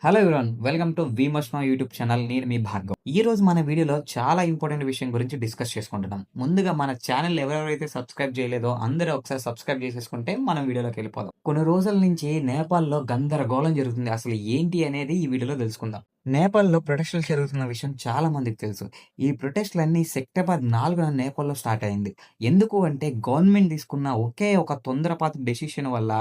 Hello everyone. Welcome to we must know YouTube channel. నేను మీ భార్గవ్. ఈ రోజు మన వీడియోలో చాలా ఇంపార్టెంట్ విషయం గురించి డిస్కస్ చేసుకుంటున్నాం. ముందుగా మన ఛానల్ ఎవరెవరైతే సబ్స్క్రైబ్ చేయలేదో అందరూ ఒకసారి సబ్స్క్రైబ్ చేసేసుకుంటే మనం వీడియోలోకి వెళ్ళిపోదాం. కొన్ని రోజుల నుంచి నేపాల్లో గందరగోళం జరుగుతుంది. అసలు ఏంటి అనేది ఈ వీడియోలో తెలుసుకుందాం. నేపాల్‌లో ప్రొటెస్టులు జరుగుతున్న విషయం చాలా మందికి తెలుసు. ఈ ప్రొటెస్టులన్నీ సెప్టెంబర్ 4న నేపాల్‌లో స్టార్ట్ అయింది. ఎందుకు అంటే గవర్నమెంట్ తీసుకున్న ఒకే ఒక తొందరపాటు డెసిషన్ వల్ల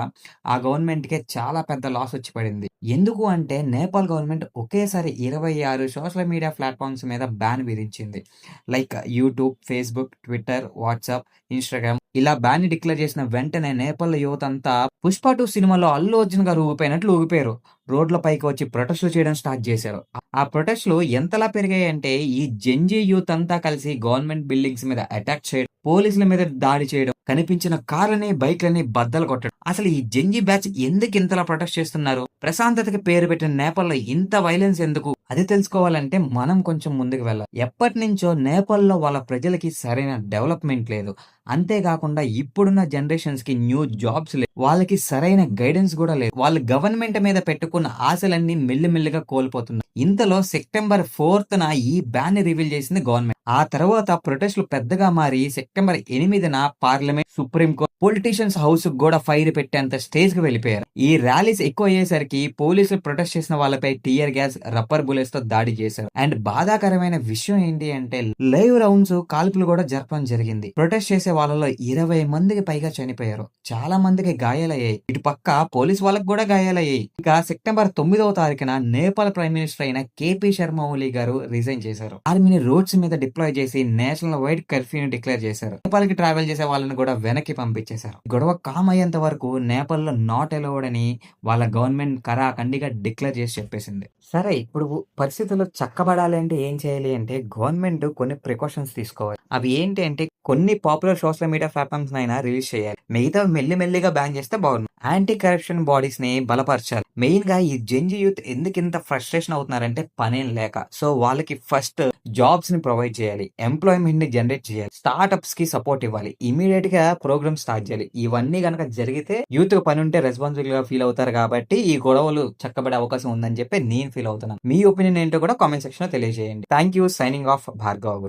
ఆ గవర్నమెంట్‌కే చాలా పెద్ద లాస్ వచ్చి పడింది. ఎందుకు అంటే నేపాల్ గవర్నమెంట్ ఒకేసారి 26 సోషల్ మీడియా ప్లాట్‌ఫార్మ్స్ మీద బ్యాన్ విధించింది. Like YouTube, Facebook, Twitter, WhatsApp, Instagram ఇలా బ్యాన్ డిక్లేర్ చేసిన వెంటనే నేపాల్ యువతంతా 'పుష్ప 2' సినిమాలో అల్లు అర్జున్ గారు ఊగిపోయినట్లు ఊగిపోయారు. రోడ్లపైకి వచ్చి ప్రొటెస్టులు చేయడం స్టార్ట్ చేశారు. ఆ ప్రొటెస్టులు ఎంతలా పెరిగాయంటే ఈ జెన్‌జీ యూత్ అంతా కలిసి గవర్నమెంట్ బిల్డింగ్స్ మీద అటాక్ చేయడం, పోలీసుల మీద దాడి చేయడం, కనిపించిన కార్లని, బైక్‌లని బద్దలు కొట్టడం. అసలు ఈ జెన్‌జీ బ్యాచ్ ఎందుకు ఇంతలా ప్రొటెస్ట్ చేస్తున్నారు? ప్రశాంతతకి పేరు పెట్టిన నేపాల్‌లో ఇంత వైలెన్స్ ఎందుకు? అది తెలుసుకోవాలంటే మనం కొంచెం ముందుకు వెళ్ళాలి. ఎప్పటినుంచో నేపాల్‌లో వాళ్ళ ప్రజలకి సరైన డెవలప్‌మెంట్ లేదు. అంతేకాకుండా ఇప్పుడున్న జనరేషన్స్‌కి న్యూ జాబ్స్ లేవు. వాళ్ళకి సరైన గైడెన్స్ గూడా లేదు. వాళ్ళు గవర్నమెంట్ మీద పెట్టుకున్న ఆశలన్నీ మెల్లిమెల్లిగా కోల్పోతున్నారు. ఇంతలో సెప్టెంబర్ 4న ఈ బ్యాన్‌ని రివీల్ చేసింది గవర్నమెంట్. ఆ తర్వాత ప్రొటెస్టులు పెద్దగా మారి సెప్టెంబర్ 8న పార్లమెంట్, సుప్రీం కోర్ట్, పొలిటీషియన్స్ హౌస్‌కి గూడా ఫైర్ పెట్టేంత స్టేజ్‌కి వెళ్ళిపోయారు. ఈ ర్యాలీస్ ఎక్కువయ్యేసరికి పోలీసులు ప్రొటెస్ట్ చేసిన వాళ్ళపై టియర్ గ్యాస్, రబ్బర్ బుల్లెట్స్‌తో దాడి చేశారు. అండ్ బాధాకరమైన విషయం ఏంటి అంటే లైవ్ రౌండ్స్ కాల్పులు కూడా జరపడం జరిగింది. ప్రొటెస్ట్ చేసే వాళ్ళలో 20 మందికి పైగా చనిపోయారు. చాలా మందికి గాయాలయ్యాయి. ఇటు పక్క పోలీస్ వాళ్ళకి కూడా గాయాలయ్యాయి. ఇక సెప్టెంబర్ 9వ తారీఖున నేపాల్ ప్రైమ్ మినిస్టర్ అయిన కేపీ శర్మ ఓలీ గారు రిజైన్ చేశారు. ఆర్మీని రోడ్స్ మీద డిప్లాయ్ చేసి నేషనల్ వైడ్ కర్ఫ్యూని డిక్లేర్ చేశారు. నేపాల్ కి ట్రావెల్ చేసే వాళ్ళని కూడా వెనక్కి పంపించేశారు. గొడవ కామ్ అయ్యేంత వరకు నేపాల్లో నాట్ అలౌడ్ అని వాళ్ళ గవర్నమెంట్ కరాఖండిగా డిక్లేర్ చేసి చెప్పేసింది. సరే, ఇప్పుడు పరిస్థితులు చక్కబడాలి అంటే ఏం చేయాలి అంటే గవర్నమెంట్ కొన్ని ప్రికాషన్స్ తీసుకోవాలి. అవి ఏంటి అంటే కొన్ని పాపులర్ సోషల్ మీడియా ప్లాట్‌ఫార్మ్స్ అయినా రిలీజ్ చేయాలి. మిగతావి మెల్లిమెల్లిగా బ్యాన్ చేస్తే బాగుండు. యాంటీ కరప్షన్ బాడీస్ ని బలపరచాలి. మెయిన్ గా ఈ జెన్‌జీ యూత్ ఎందుకు ఇంత ఫ్రస్ట్రేషన్ అవుతున్నారంటే పనేం లేక. సో వాళ్ళకి ఫస్ట్ జాబ్స్ ని ప్రొవైడ్ చేయాలి. ఎంప్లాయ్మెంట్ ని జనరేట్ చేయాలి. స్టార్ట్‌అప్స్ కి సపోర్ట్ ఇవ్వాలి. ఇమ్మీడియేట్ గా ప్రోగ్రామ్ స్టార్ట్ చేయాలి. ఇవన్నీ గనక జరిగితే యూత్ కి పని ఉంటే రెస్పాన్సిబుల్ గా ఫీల్ అవుతారు కాబట్టి ఈ గొడవలు చక్కబడే అవకాశం ఉందని చెప్పి నేను ఫీల్ అవుతున్నాను. మీ ఒపీనియన్ ఏంటో కూడా కామెంట్ సెక్షన్ లో తెలియజేయండి. Thank you. Signing off Bhargav.